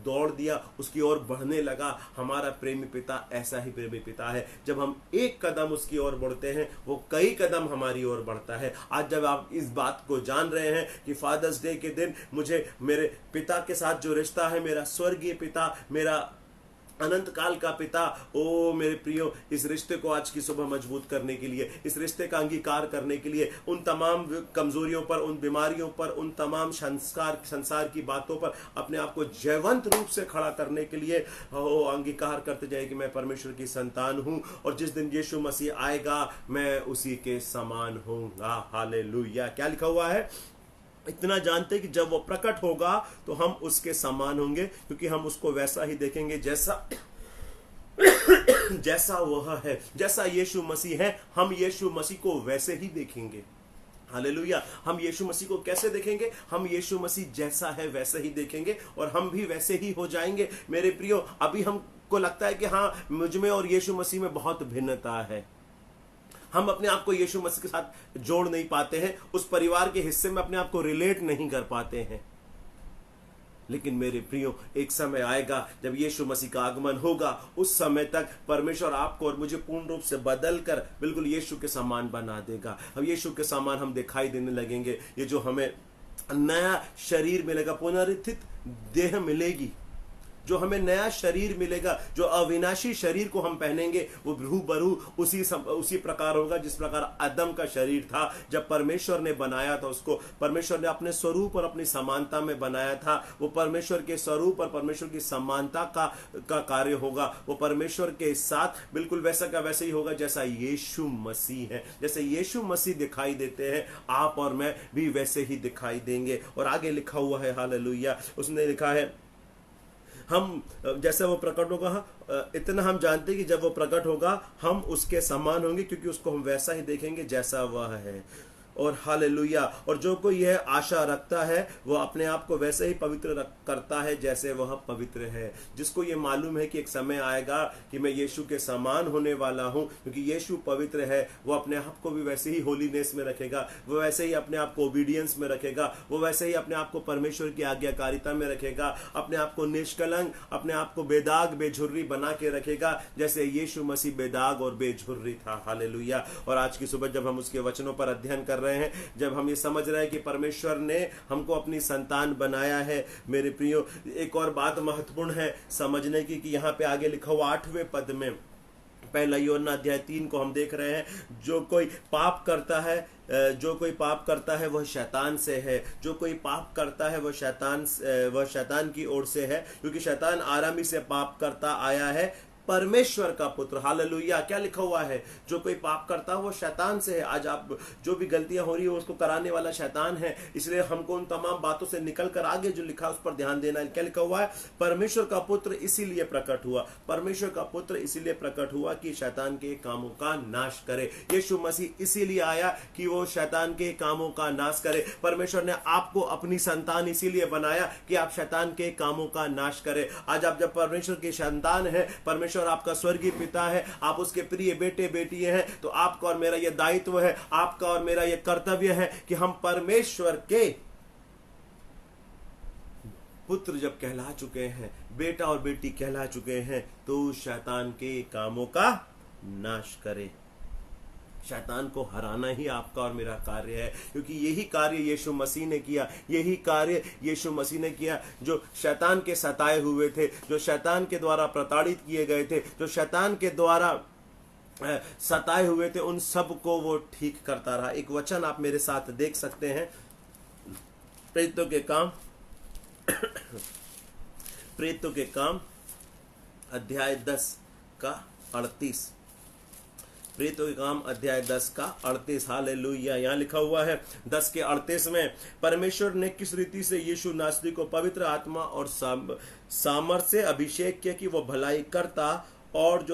दौड़ दिया, उसकी ओर बढ़ने लगा। हमारा प्रेमी पिता ऐसा ही प्रेमी पिता है। जब हम एक कदम उसकी ओर बढ़ते हैं वो कई कदम हमारी ओर बढ़ता है। आज जब आप इस बात को जान रहे हैं कि फादर्स डे के दिन मुझे मेरे पिता के साथ जो रिश्ता है, मेरा स्वर्गीय पिता, मेरा अनंत काल का पिता, ओ मेरे प्रियो, इस रिश्ते को आज की सुबह मजबूत करने के लिए, इस रिश्ते का अंगीकार करने के लिए, उन तमाम कमजोरियों पर, उन बीमारियों पर, उन तमाम संसार की बातों पर अपने आप को जयवंत रूप से खड़ा करने के लिए अंगीकार करते जाए कि मैं परमेश्वर की संतान हूं और जिस दिन यीशु मसीह आएगा मैं उसी के समान होऊंगा। हालेलुया। क्या लिखा हुआ है? इतना जानते कि जब वो प्रकट होगा तो हम उसके समान होंगे, क्योंकि हम उसको वैसा ही देखेंगे जैसा वह है। जैसा यीशु मसीह है हम यीशु मसीह को वैसे ही देखेंगे। हालेलुया। हम यीशु मसीह को कैसे देखेंगे? हम यीशु मसीह जैसा है वैसे ही देखेंगे और हम भी वैसे ही हो जाएंगे। मेरे प्रियो, अभी हमको लगता है कि हाँ, मुझ में और यीशु मसीह में बहुत भिन्नता है। हम अपने आप को यीशु मसीह के साथ जोड़ नहीं पाते हैं, उस परिवार के हिस्से में अपने आप को रिलेट नहीं कर पाते हैं। लेकिन मेरे प्रियो, एक समय आएगा जब यीशु मसीह का आगमन होगा, उस समय तक परमेश्वर आपको और मुझे पूर्ण रूप से बदल कर बिल्कुल यीशु के समान बना देगा। अब यीशु के समान हम दिखाई देने लगेंगे। ये जो हमें नया शरीर मिलेगा, पुनरुत्थित देह मिलेगी, जो हमें नया शरीर मिलेगा, जो अविनाशी शरीर को हम पहनेंगे, वो रूबरू उसी प्रकार होगा जिस प्रकार आदम का शरीर था। जब परमेश्वर ने बनाया था उसको, परमेश्वर ने अपने स्वरूप और अपनी समानता में बनाया था। वो परमेश्वर के स्वरूप और परमेश्वर की समानता का कार्य होगा। वो परमेश्वर के साथ बिल्कुल वैसा का वैसे ही होगा जैसा यीशु मसीह है। जैसे यीशु मसीह दिखाई देते हैं, आप और मैं भी वैसे ही दिखाई देंगे। और आगे लिखा हुआ है, हालेलुया, उसने लिखा है, हम जैसे वो प्रकट होगा, इतना हम जानते हैं कि जब वो प्रकट होगा हम उसके समान होंगे, क्योंकि उसको हम वैसा ही देखेंगे जैसा वह है। और हालेलुया। और जो कोई यह आशा रखता है वो अपने आप को वैसे ही पवित्र करता है जैसे वह पवित्र है। जिसको ये मालूम है कि एक समय आएगा कि मैं यीशु के समान होने वाला हूं, क्योंकि यीशु पवित्र है, वो अपने आप को भी वैसे ही होलीनेस में रखेगा, वो वैसे ही अपने आप को ओबीडियंस में रखेगा, वो वैसे ही अपने आप को परमेश्वर की आज्ञाकारिता में रखेगा, अपने आप को निष्कलंक, अपने आप को बेदाग बेझुर्री बना के रखेगा, जैसे यीशु मसीह बेदाग और बेझुर्री था। हालेलुया। और आज की सुबह जब हम उसके वचनों पर अध्ययन कर रहे हैं, जब हम ये समझ रहे हैं कि परमेश्वर ने हमको अपनी संतान बनाया है, मेरे प्रियो, एक और बात महत्वपूर्ण है समझने की कि यहाँ पे आगे लिखा हुआ 8वें पद में, पहला यूहन्ना अध्याय 3 को हम देख रहे हैं, जो कोई पाप करता है वह शैतान से है, जो कोई पाप करता है वह शैतान की ओर से है, क्योंकि शैतान आरामी से पाप करता आया है, परमेश्वर का पुत्र। हालेलुया। क्या लिखा हुआ है? जो कोई पाप करता है वो शैतान से है। आज आप जो भी गलतियां हो रही है उसको कराने वाला शैतान है, इसलिए हमको उन तमाम बातों से निकल कर आगे जो लिखा उस पर ध्यान देना है। क्या लिखा हुआ है? परमेश्वर का पुत्र इसीलिए प्रकट हुआ, परमेश्वर का पुत्र इसीलिए प्रकट हुआ कि शैतान के कामों का नाश करे। यीशु मसीह इसीलिए आया कि वो शैतान के कामों का नाश करे। परमेश्वर ने आपको अपनी संतान इसीलिए बनाया कि आप शैतान के कामों का नाश करें। आज आप जब परमेश्वर की संतान है, परमेश्वर आपका स्वर्गीय पिता है, आप उसके प्रिय बेटे बेटी हैं, तो आपका और मेरा यह दायित्व है, आपका और मेरा यह कर्तव्य है कि हम परमेश्वर के पुत्र जब कहला चुके हैं, बेटा और बेटी कहला चुके हैं, तो शैतान के कामों का नाश करें। शैतान को हराना ही आपका और मेरा कार्य है, क्योंकि यही कार्य यीशु मसीह ने किया, यही कार्य यीशु मसीह ने किया। जो शैतान के सताए हुए थे, जो शैतान के द्वारा प्रताड़ित किए गए थे, जो शैतान के द्वारा सताए हुए थे, उन सब को वो ठीक करता रहा। एक वचन आप मेरे साथ देख सकते हैं, प्रेरितों के काम अध्याय 10 का 38। प्रेरितों के काम अध्याय 10 का 38। हालेलुया। यहाँ लिखा हुआ है 10 के 38 में, परमेश्वर ने किस रीति से यीशु नासरी को पवित्र आत्मा और सामर्थ से अभिषेक किया कि वो भलाई करता और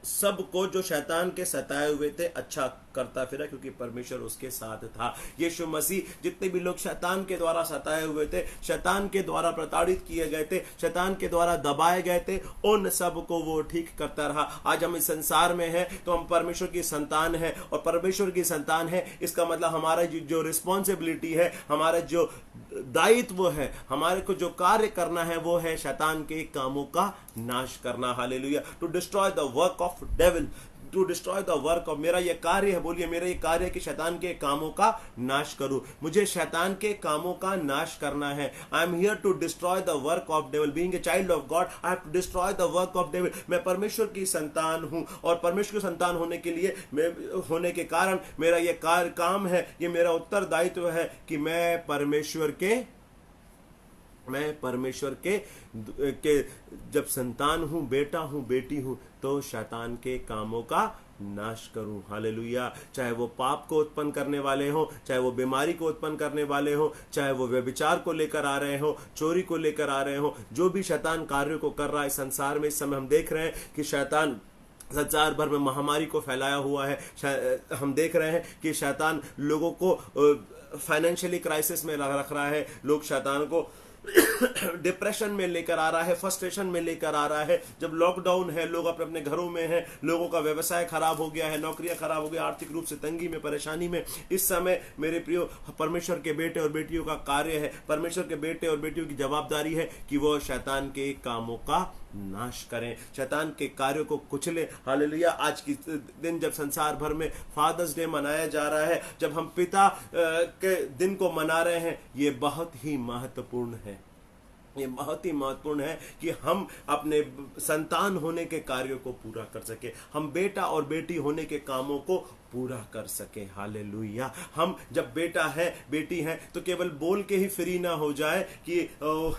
सबको जो शैतान के सताए हुए थे अच्छा करता फिरा क्योंकि परमेश्वर उसके साथ था। यीशु मसीह जितने भी लोग शैतान के द्वारा सताए हुए थे, शैतान के द्वारा प्रताड़ित किए गए थे, शैतान के द्वारा दबाए गए थे, उन सब को वो ठीक करता रहा। आज हम इस संसार में हैं तो हम परमेश्वर की संतान हैं, और परमेश्वर की संतान है इसका मतलब हमारा जो रिस्पॉन्सिबिलिटी है, हमारा जो दायित्व है, हमारे को जो कार्य करना है वो है शैतान के कामों का नाश करना। हालेलुया। To destroy the work of devil, to destroy the work of, मेरा ये कार्य है, बोलिए मेरा ये कार्य है कि शैतान के कामों का नाश करूं। मुझे शैतान के कामों का नाश करना है। I am here to destroy the work of devil. Being a child of God I have to destroy the work of devil. मैं परमेश्वर की संतान हूं, और परमेश्वर की संतान होने के लिए होने के कारण मेरा ये काम है, ये मेरा उत्तरदायित्व है कि मैं परमेश्वर के जब संतान हूं, बेटा हूं, बेटी हूं, तो शैतान के कामों का नाश करूं। हालेलुया। चाहे वो पाप को उत्पन्न करने वाले हो, चाहे वो बीमारी को उत्पन्न करने वाले हो, चाहे वो व्यभिचार को लेकर आ रहे हो, चोरी को लेकर आ रहे हो, जो भी शैतान कार्यों को कर रहा है संसार में। इस समय हम देख रहे हैं कि शैतान संसार भर में महामारी को फैलाया हुआ है। हम देख रहे हैं कि शैतान लोगों को फाइनेंशियली क्राइसिस में रख रहा है, लोग शैतान को डिप्रेशन में लेकर आ रहा है, फ्रस्ट्रेशन में लेकर आ रहा है। जब लॉकडाउन है, लोग अपने अपने घरों में हैं, लोगों का व्यवसाय खराब हो गया है, नौकरियां खराब हो गई, आर्थिक रूप से तंगी में, परेशानी में। इस समय मेरे प्रियो, परमेश्वर के बेटे और बेटियों का कार्य है, परमेश्वर के बेटे और बेटियों की जवाबदारी है कि वो शैतान के कामों का नाश करें, शैतान के कार्यों को कुचले। हालेलुया। आज की दिन जब संसार भर में फादर्स डे मनाया जा रहा है, जब हम पिता के दिन को मना रहे हैं, ये बहुत ही महत्वपूर्ण है। ये बहुत ही महत्वपूर्ण है कि हम अपने संतान होने के कार्यों को पूरा कर सके, हम बेटा और बेटी होने के कामों को पूरा कर सके। हालेलुया। हम जब बेटा है, बेटी है, तो केवल बोल के ही फ्री ना हो जाए कि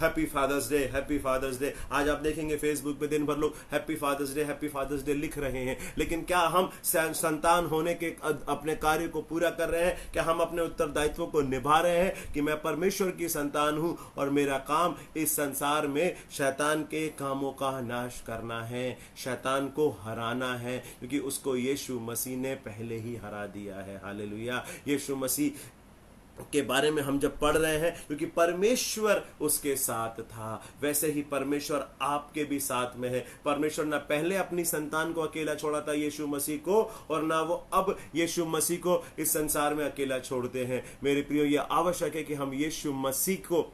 happy Father's Day, happy Father's Day. आज आप देखेंगे फेसबुक पे दिन भर लोग happy Father's Day, happy Father's Day लिख रहे हैं, लेकिन क्या हम संतान होने के अपने कार्य को पूरा कर रहे हैं? क्या हम अपने उत्तरदायित्वों को निभा रहे हैं कि मैं परमेश्वर की संतान हूं और मेरा काम इस संसार में शैतान के कामों का नाश करना है, शैतान को हराना है, क्योंकि उसको यीशु मसीह ने पहले ही हरा दिया है। हालेलुया। यीशु मसीह के बारे में हम जब पढ़ रहे हैं, क्योंकि परमेश्वर उसके साथ था, वैसे ही परमेश्वर आपके भी साथ में है। परमेश्वर ना पहले अपनी संतान को अकेला छोड़ा था, यीशु मसीह को, और ना वो अब यीशु मसीह को इस संसार में अकेला छोड़ते हैं। मेरे प्रियो, यह आवश्यक है कि हम यीशु मसीह को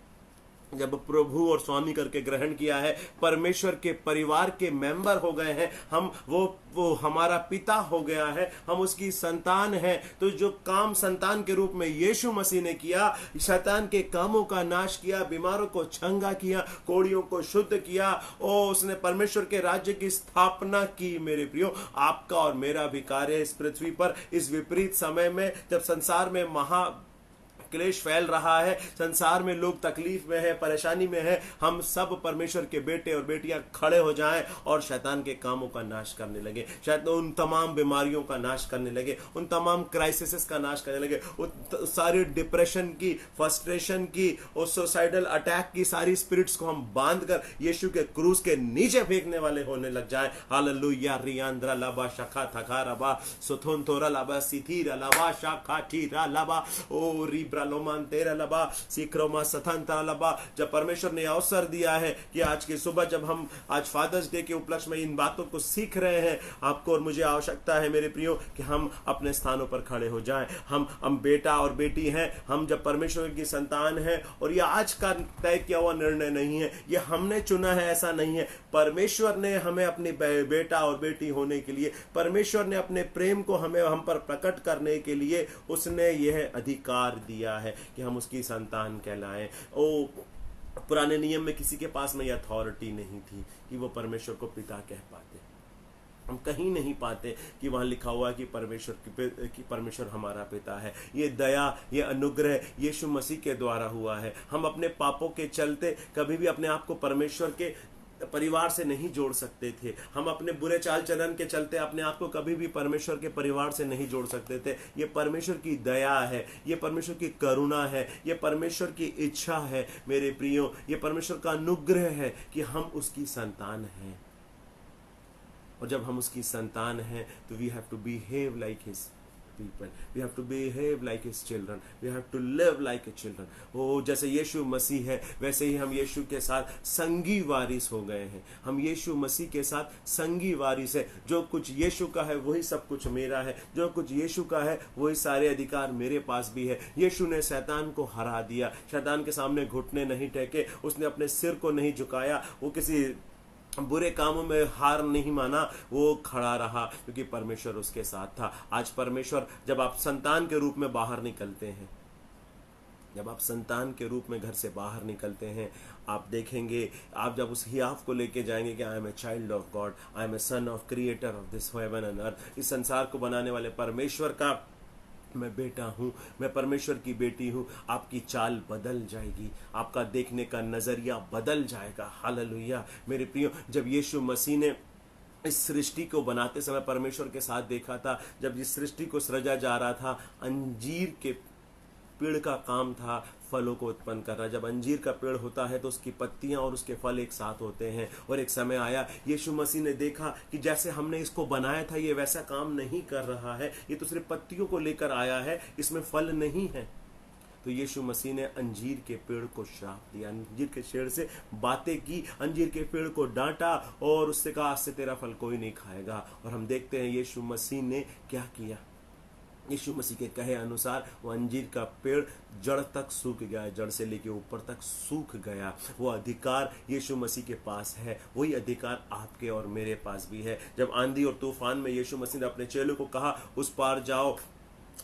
जब प्रभु और स्वामी करके ग्रहण किया है, परमेश्वर के परिवार के मेंबर हो गए हैं, हम वो हमारा पिता हो गया है, हम उसकी संतान हैं, तो जो काम संतान के रूप में यीशु मसीह ने किया, शैतान के कामों का नाश किया, बीमारों को चंगा किया, कोढ़ियों को शुद्ध किया, और उसने परमेश्वर के राज्य की स्थापना की। मेरे प्रियो, आपका और मेरा भी कार्य इस पृथ्वी पर इस विपरीत समय में, जब संसार में महा क्लेश फैल रहा है, संसार में लोग तकलीफ में है, परेशानी में है, हम सब परमेश्वर के बेटे और बेटियां खड़े हो जाएं और शैतान के कामों का नाश करने लगे, शायद उन तमाम बीमारियों का नाश करने लगे, उन तमाम क्राइसिस का नाश करने लगे, उन सारी डिप्रेशन की, फ्रस्ट्रेशन की और सुसाइडल अटैक की सारी स्पिरिट्स को हम बांध कर यीशु के क्रूस के नीचे फेंकने वाले होने लग जाए। हालेलुया। रियांद्रा लाबा शाखा थका रबा सुथुनथोरा लाबा सिथीरा लाबा शाखा ठीरा लाबा ओ रिब्रा लोमान तेरा लबा सीक्रोमा सथन तरा लबा। जब परमेश्वर ने अवसर दिया है कि आज की सुबह, जब हम आज फादर्स डे के उपलक्ष्य में इन बातों को सीख रहे हैं, आपको और मुझे आवश्यकता है मेरे प्रियो कि हम अपने स्थानों पर खड़े हो जाएं। हम बेटा और बेटी हैं, हम जब परमेश्वर की संतान हैं, और ये आज का तय किया हुआ निर्णय नहीं है, ये हमने चुना है, ऐसा नहीं है। परमेश्वर ने हमें अपनी बेटा और बेटी होने के लिए, परमेश्वर ने अपने प्रेम को हम पर प्रकट करने के लिए उसने यह अधिकार दिया है कि हम उसकी संतान कहलाएं। ओ पुराने नियम में किसी के पास में यह अथॉरिटी नहीं थी कि वो परमेश्वर को पिता कह पाते। हम कहीं नहीं पाते कि वहां लिखा हुआ है कि परमेश्वर हमारा पिता है। ये दया, ये अनुग्रह यीशु मसीह के द्वारा हुआ है। हम अपने पापों के चलते कभी भी अपने आप को परमेश्वर के परिवार से नहीं जोड़ सकते थे। हम अपने बुरे चाल चलन के चलते अपने आप को कभी भी परमेश्वर के परिवार से नहीं जोड़ सकते थे। ये परमेश्वर की दया है, ये परमेश्वर की करुणा है, ये परमेश्वर की इच्छा है मेरे प्रियो, ये परमेश्वर का अनुग्रह है कि हम उसकी संतान हैं। और जब हम उसकी संतान हैं तो we have to behave like his people. We have to behave like his children. We have to live like a children. वो जैसे यीशु मसीह है वैसे ही हम यीशु के साथ संगी वारिस हो गए हैं. हम यीशु मसीह के साथ संगी वारिस है. जो कुछ यीशु का है वही सब कुछ मेरा है. जो कुछ यीशु का है वही सारे अधिकार मेरे पास भी है. यीशु ने शैतान को हरा दिया. शैतान के सामने घुटने नहीं टेके. उसने अपने सिर को नहीं झुकाया. वो किसी बुरे कामों में हार नहीं माना. वो खड़ा रहा क्योंकि परमेश्वर उसके साथ था. आज परमेश्वर जब आप संतान के रूप में बाहर निकलते हैं, जब आप संतान के रूप में घर से बाहर निकलते हैं, आप देखेंगे, आप जब उस हियाव को लेके जाएंगे कि I am a child of God, I am a son of creator of this heaven and earth, इस संसार को बनाने वाले परमेश्वर का मैं बेटा हूं, मैं परमेश्वर की बेटी हूं. आपकी चाल बदल जाएगी. आपका देखने का नजरिया बदल जाएगा. हालेलुया. मेरे प्रियो, जब यीशु मसीह ने इस सृष्टि को बनाते समय परमेश्वर के साथ देखा था, जब इस सृष्टि को सृजा जा रहा था, अंजीर के पेड़ का काम था फलों को उत्पन्न करना. जब अंजीर का पेड़ होता है तो उसकी पत्तियां और उसके फल एक साथ होते हैं. और एक समय आया, यीशु मसीह ने देखा कि जैसे हमने इसको बनाया था ये वैसा काम नहीं कर रहा है. ये तो सिर्फ पत्तियों को लेकर आया है, इसमें फल नहीं है. तो यीशु मसीह ने अंजीर के पेड़ को श्राप दिया. अंजीर के पेड़ से बातें की, अंजीर के पेड़ को डांटा और उससे कहा आज से तेरा फल कोई नहीं खाएगा. और हम देखते हैं यीशु मसीह ने क्या किया. यीशु मसीह के कहे अनुसार वो अंजीर का पेड़ जड़ तक सूख गया. जड़ से लेके ऊपर तक सूख गया. वो अधिकार यीशु मसीह के पास है. वही अधिकार आपके और मेरे पास भी है. जब आंधी और तूफान में यीशु मसीह ने अपने चेलों को कहा उस पार जाओ,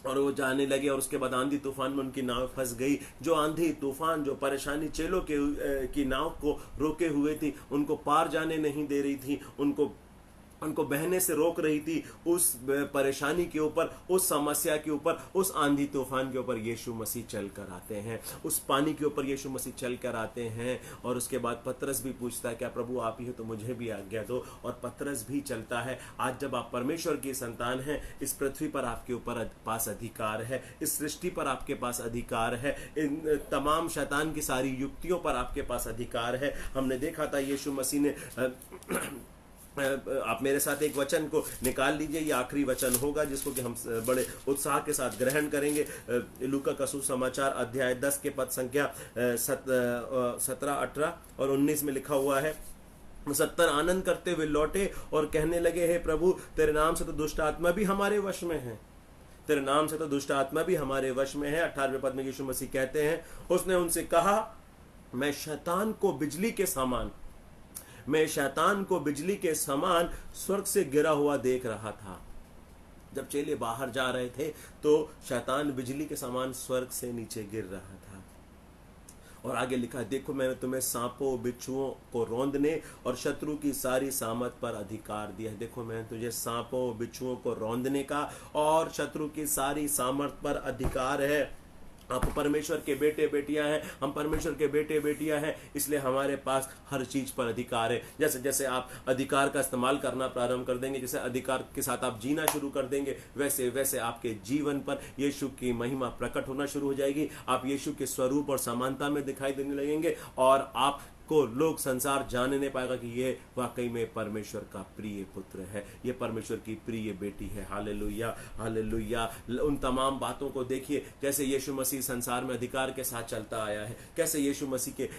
और वो जाने लगे, और उसके बाद आंधी तूफान में उनकी नाव फंस गई. जो आंधी तूफान, जो परेशानी चेलों की नाव को रोके हुए थी, उनको पार जाने नहीं दे रही थी, उनको बहने से रोक रही थी, उस परेशानी के ऊपर, उस समस्या के ऊपर, उस आंधी तूफान के ऊपर यीशु मसीह चल कर आते हैं. उस पानी के ऊपर यीशु मसीह चल कर आते हैं. और उसके बाद पतरस भी पूछता है क्या प्रभु आप ही हो तो मुझे भी आज्ञा दो. और पतरस भी चलता है. आज जब आप परमेश्वर की संतान हैं, इस पृथ्वी पर आपके ऊपर पास अधिकार है. इस सृष्टि पर आपके पास अधिकार है. इन तमाम शैतान की सारी युक्तियों पर आपके पास अधिकार है. हमने देखा था यीशु मसीह ने आप मेरे साथ एक वचन को निकाल लीजिए. ये आखिरी वचन होगा जिसको कि हम बड़े उत्साह के साथ ग्रहण करेंगे. लूका का सुसमाचार अध्याय 10 के पद संख्या 17, 18 और 19 में लिखा हुआ है. 70 आनंद करते हुए लौटे और कहने लगे हे प्रभु तेरे नाम से तो दुष्ट आत्मा भी हमारे वश में है. तेरे नाम से तो दुष्ट आत्मा भी हमारे वश में है. 18वें पद में यीशु मसीह कहते हैं उसने उनसे कहा मैं शैतान को बिजली के समान स्वर्ग से गिरा हुआ देख रहा था. जब चेले बाहर जा रहे थे तो शैतान बिजली के समान स्वर्ग से नीचे गिर रहा था. और आगे लिखा देखो मैंने तुम्हें सांपों बिच्छुओं को रौंदने और शत्रु की सारी सामर्थ पर अधिकार दिया है. देखो मैंने तुझे सांपों बिच्छुओं को रौंदने का और शत्रु की सारी सामर्थ पर अधिकार है. आप परमेश्वर के बेटे बेटियां हैं, हम परमेश्वर के बेटे बेटियां हैं, इसलिए हमारे पास हर चीज पर अधिकार है. जैसे जैसे आप अधिकार का इस्तेमाल करना प्रारंभ कर देंगे, जैसे अधिकार के साथ आप जीना शुरू कर देंगे, वैसे वैसे आपके जीवन पर यीशु की महिमा प्रकट होना शुरू हो जाएगी. आप यीशु के स्वरूप और समानता में दिखाई देने लगेंगे और आप को लोग संसार जान नहीं पाएगा कि ये वाकई में परमेश्वर का प्रिय पुत्र है, ये परमेश्वर की प्रिय बेटी है. हालेलुया हालेलुया. उन तमाम बातों को देखिए जैसे यीशु मसीह संसार में अधिकार के साथ चलता आया है, कैसे यीशु मसीह के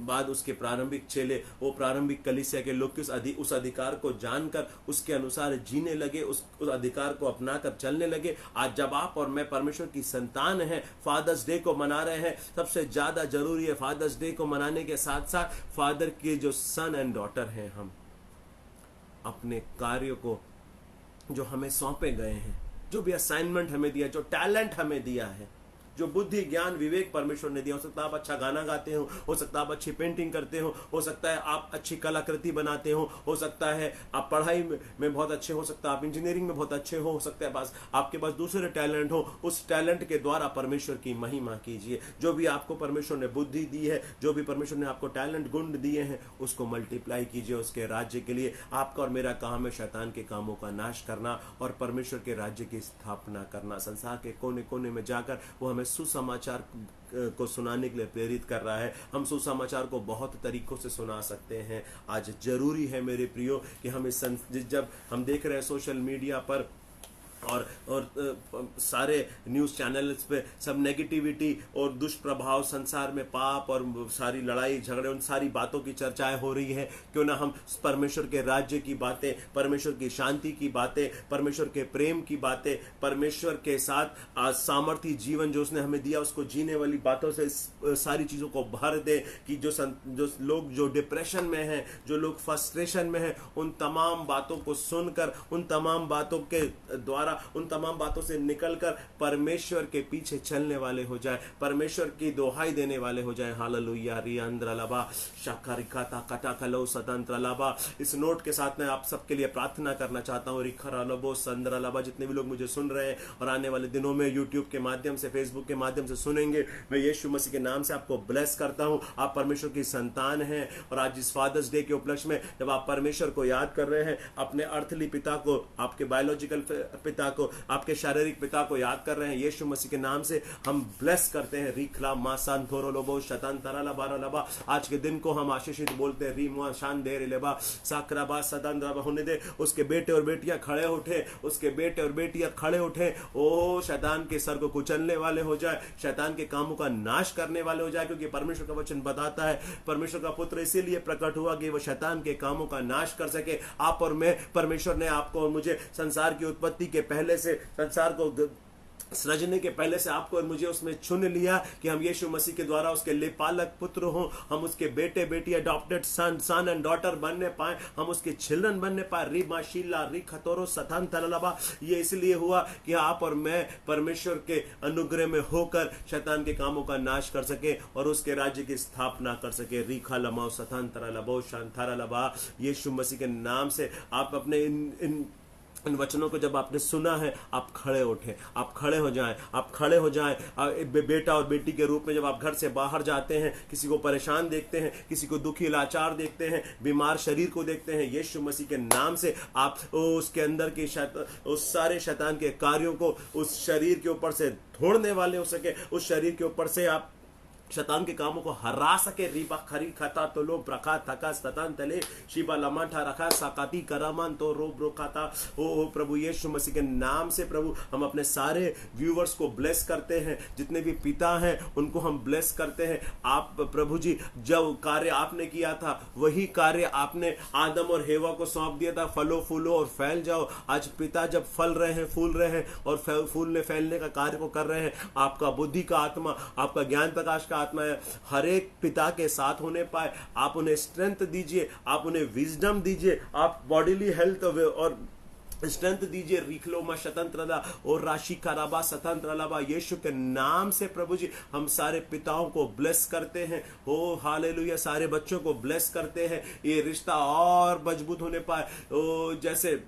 बाद उसके प्रारंभिक चेले, वो प्रारंभिक कलीसिया के लोग उस अधिकार को जानकर उसके अनुसार जीने लगे, उस अधिकार को अपनाकर चलने लगे. आज जब आप और मैं परमेश्वर की संतान हैं, फादर्स डे को मना रहे हैं, सबसे ज्यादा जरूरी है फादर्स डे को मनाने के साथ साथ फादर के जो सन एंड डॉटर हैं, हम अपने कार्य को जो हमें सौंपे गए हैं, जो भी असाइनमेंट हमें दिया, जो टैलेंट हमें दिया है, जो बुद्धि ज्ञान विवेक परमेश्वर ने दिया, हो सकता है आप अच्छा गाना गाते हो सकता है आप अच्छी पेंटिंग करते हो सकता है आप अच्छी कलाकृति बनाते हो सकता है आप पढ़ाई में बहुत अच्छे, हो सकता है आप इंजीनियरिंग में बहुत अच्छे हो सकता है आपके पास दूसरे टैलेंट हो. उस टैलेंट के द्वारा परमेश्वर की महिमा कीजिए. जो भी आपको परमेश्वर ने बुद्धि दी है, जो भी परमेश्वर ने आपको टैलेंट गुण दिए हैं, उसको मल्टीप्लाई कीजिए उसके राज्य के लिए. आपका और मेरा काम है शैतान के कामों का नाश करना और परमेश्वर के राज्य की स्थापना करना. संसार के कोने कोने में जाकर वो हमें सुसमाचार को सुनाने के लिए प्रेरित कर रहा है. हम सुसमाचार को बहुत तरीकों से सुना सकते हैं. आज जरूरी है मेरे प्रियो कि हम जब हम देख रहे हैं सोशल मीडिया पर और सारे न्यूज़ चैनल्स पे सब नेगेटिविटी और दुष्प्रभाव, संसार में पाप और सारी लड़ाई झगड़े, उन सारी बातों की चर्चाएं हो रही है। क्यों ना हम परमेश्वर के राज्य की बातें, परमेश्वर की शांति की बातें, परमेश्वर के प्रेम की बातें, परमेश्वर के साथ सामर्थी जीवन जो उसने हमें दिया उसको जीने वाली बातों से सारी चीज़ों को भर दे कि जो लोग जो डिप्रेशन में हैं, जो लोग फ्रस्ट्रेशन में हैं, उन तमाम बातों को सुनकर, उन तमाम बातों के द्वारा, उन तमाम बातों से निकलकर परमेश्वर के पीछे चलने वाले हो जाए, परमेश्वर की दोहाई देने वाले हो जाए। हालेलुया। रियांद्रलबा शाकारिकाता कटाकलो सतंत्रलबा। इस नोट के साथ मैं आप सबके लिए प्रार्थना करना चाहता हूँ। रिखरलबो संद्रलबा, जितने भी लोग मुझे सुन रहे हैं और आने वाले दिनों में यूट्यूब के माध्यम से, फेसबुक के माध्यम से सुनेंगे, मैं यीशु मसीह के नाम से आपको ब्लेस करता हूँ। आप परमेश्वर की संतान हैं और आज इस फादर्स डे के उपलक्ष्य में जब आप परमेश्वर को याद कर रहे हैं, अपने अर्थली पिता को, आपके बायोलॉजिकल पिता को, आपके शारीरिक पिता को याद कर रहे हैं, यीशु मसीह के नाम से हम ब्लेस करते हैं। रिखला मासान थोरो लोबो शतान तरला बारा लबा। आज के दिन को हम आशीषित बोलते हैं। रीमुआ शान दे लेबा साकराबा सदन रबा होने दे। उसके बेटे और बेटियां खड़े उठे, उसके बेटे और बेटियां खड़े उठे। ओ शैतान के सर को कुचलने वाले हो जाए, शैतान के कामों का नाश करने वाले हो जाए, क्योंकि परमेश्वर का वचन बताता है परमेश्वर का पुत्र इसीलिए प्रकट हुआ कि वह शैतान के कामों का नाश कर सके। आप और मैं, परमेश्वर ने आपको और मुझे संसार की उत्पत्ति के पहले से, संसार को सृजने के पहले से आपको और मुझे उसमें चुन लिया कि हम यीशु मसीह के द्वारा उसके लेपालक पुत्र हों, हम उसके बेटे बेटी, अडॉप्टेड सन एंड डॉटर बनने पाए, हम उसके चिल्ड्रन बनने पाए। री माशीला री खतोरो सथान तलबा। ये इसलिए हुआ कि आप और मैं परमेश्वर के अनुग्रह में होकर शैतान के कामों का नाश कर सके और उसके राज्य की स्थापना कर सके। रीखा लमाओ सथान तरलबो शांतारा लबा। यीशु मसीह के नाम से आप अपने इन वचनों को जब आपने सुना है, आप खड़े उठे, आप खड़े हो जाएं, आप खड़े हो जाएं। बेटा और बेटी के रूप में जब आप घर से बाहर जाते हैं, किसी को परेशान देखते हैं, किसी को दुखी लाचार देखते हैं, बीमार शरीर को देखते हैं, यीशु मसीह के नाम से आप उसके अंदर की उस सारे शैतान के कार्यों को उस शरीर के ऊपर से छोड़ने वाले हो सके, उस शरीर के ऊपर से आप शैतान के कामों को हरा सके। रीबा खरी खता तो लो प्रखा थका सतान तले शिबा लमाठा रखा साकाती करामान तो रो ब्रोखाता। ओ प्रभु यीशु मसीह के नाम से प्रभु हम अपने सारे व्यूवर्स को ब्लेस करते हैं, जितने भी पिता हैं उनको हम ब्लेस करते हैं। आप प्रभु जी, जब कार्य आपने किया था वही कार्य आपने आदम और हेवा को सौंप दिया था, फलो फूलो और फैल जाओ। आज पिता जब फल रहे हैं, फूल रहे हैं और फूलने फैलने का कार्य को कर रहे हैं, आपका बुद्धि का आत्मा, आपका ज्ञान प्रकाश का आत्मा है, हर एक पिता के साथ होने पाए। आप उन्हें स्ट्रेंथ दीजिए, आप उन्हें विजडम दीजिए, आप बॉडीली हेल्थ और स्ट्रेंथ दीजिए। रिखलोमा स्वतंत्रता और राशि कराबा स्वतंत्रलाबा। यीशु के नाम से प्रभु जी हम सारे पिताओं को ब्लेस करते हैं। ओ हालेलुया। सारे बच्चों को ब्लेस करते हैं, ये रिश्ता और मजबूत होने पाए। ओ जैसे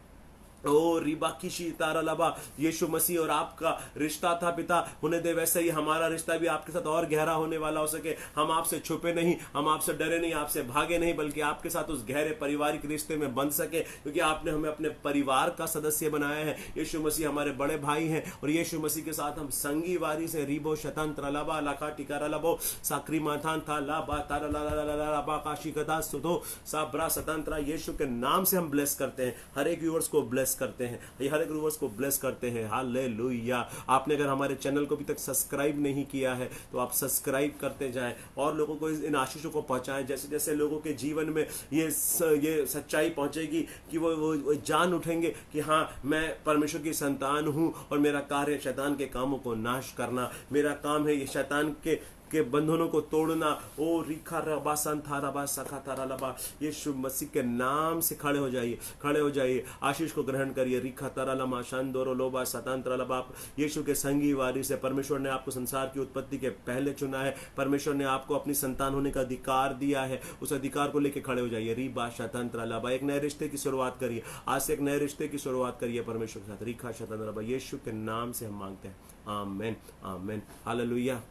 ओ रिबा की तारा लबा, यीशु मसीह और आपका रिश्ता था पिता, होने दे वैसे ही हमारा रिश्ता भी आपके साथ और गहरा होने वाला हो सके। हम आपसे छुपे नहीं, हम आपसे डरे नहीं, आपसे भागे नहीं, बल्कि आपके साथ उस गहरे पारिवारिक रिश्ते में बन सके, क्योंकि आपने हमें अपने परिवार का सदस्य बनाया है। यीशु मसीह हमारे बड़े भाई हैं और यीशु मसीह के साथ हम संगी वारी से रिबो शतंत्र लबा लाखा टिकारा लबो साकरी माथान था लाबा तारा लाबा काशी कथा सुधो साबरा स्वतंत्र। यीशु के नाम से हम ब्लेस करते हैं, हर एक व्यूअर्स को ब्लेस करते हैं, ये हर एक व्यूअर्स को ब्लेस करते हैं। हालेलुया। आपने अगर हमारे चैनल को अभी तक सब्सक्राइब नहीं किया है तो आप सब्सक्राइब करते जाएं और लोगों को इन आशीषों को पहुंचाएं। जैसे जैसे लोगों के जीवन में ये सच्चाई पहुंचेगी कि वो जान उठेंगे कि हाँ, मैं परमेश्वर की संतान हूं और मेरा कार्य शैतान के कामों को नाश करना, मेरा काम है ये शैतान के बंधनों को तोड़ना। ओ रिखा रबा संथा रबा सखा तारा लबा। यीशु मसीह के नाम से खड़े हो जाइए, खड़े हो जाइए, आशीष को ग्रहण करिए। रिखा तारा लमा शानदोरो लोबा सतंत्र लबा। यीशु के संगी वारी से परमेश्वर ने आपको संसार की उत्पत्ति के पहले चुना है, परमेश्वर ने आपको अपनी संतान होने का अधिकार दिया है, उस अधिकार को लेकर खड़े हो जाइए। रिबा शतंत्र लबा। एक नए रिश्ते की शुरुआत करिए, आज से एक नए रिश्ते की शुरुआत करिए परमेश्वर के साथ। रिखा शतंत्र लबा। यीशु के नाम से हम मांगते हैं, आमीन आमीन। Hallelujah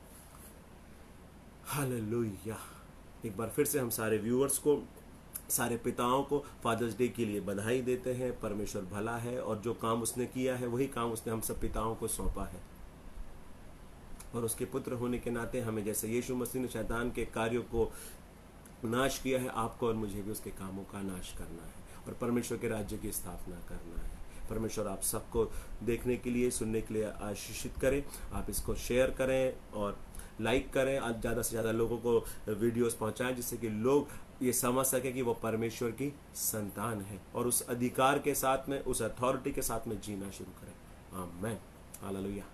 hallelujah. एक बार फिर से हम सारे व्यूअर्स को, सारे पिताओं को फादर्स डे के लिए बधाई देते हैं। परमेश्वर भला है और जो काम उसने किया है वही काम उसने हम सब पिताओं को सौंपा है, और उसके पुत्र होने के नाते हमें, जैसे यीशु मसीह ने शैतान के कार्यों को नाश किया है, आपको और मुझे भी उसके कामों का नाश करना है और परमेश्वर के राज्य की स्थापना करना है। परमेश्वर आप सबको देखने के लिए, सुनने के लिए आशीषित करें। आप इसको शेयर करें और लाइक करें, आप ज़्यादा से ज़्यादा लोगों को वीडियोस पहुंचाएं, जिससे कि लोग ये समझ सके कि वो परमेश्वर की संतान है और उस अधिकार के साथ में, उस अथॉरिटी के साथ में जीना शुरू करें। आमीन। हालेलुया।